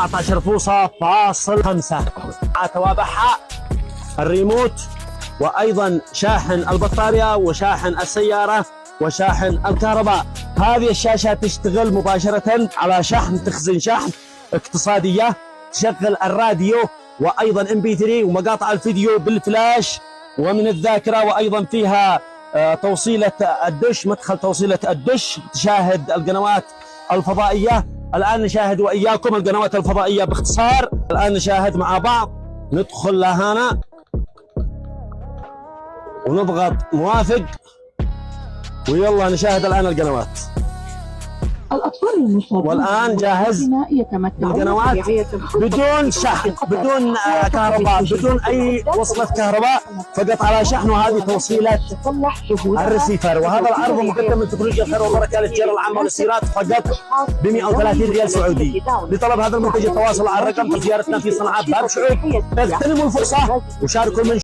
14 فوصة فاصل 5 توابعها الريموت، وأيضا شاحن البطارية وشاحن السيارة وشاحن الكهرباء. هذه الشاشة تشتغل مباشرة على شحن، تخزن شحن اقتصادية، تشغل الراديو وأيضا MP3 ومقاطع الفيديو بالفلاش ومن الذاكرة، وأيضا فيها توصيلة الدش، مدخل توصيلة الدش، تشاهد القنوات الفضائية. الآن نشاهد وإياكم القنوات الفضائية باختصار. الآن نشاهد مع بعض، ندخل لهنا ونضغط موافق ويلا نشاهد الآن القنوات. الأطفال المصابون والآن جاهز القنوات بدون شحن، بدون كهرباء، بدون أي وصلة كهرباء، فقط على شحن. وهذه توصيلة الريسيفر. وهذا العرض مقدم من تكنولوجيا الخير والبركة للتجارة العامة والسيارات فقط ب 130 ريال سعودي. لطلب هذا المنتج التواصل على الرقم في زيارتنا في صنعاء باب شعوب. اغتنموا الفرصة وشاركوا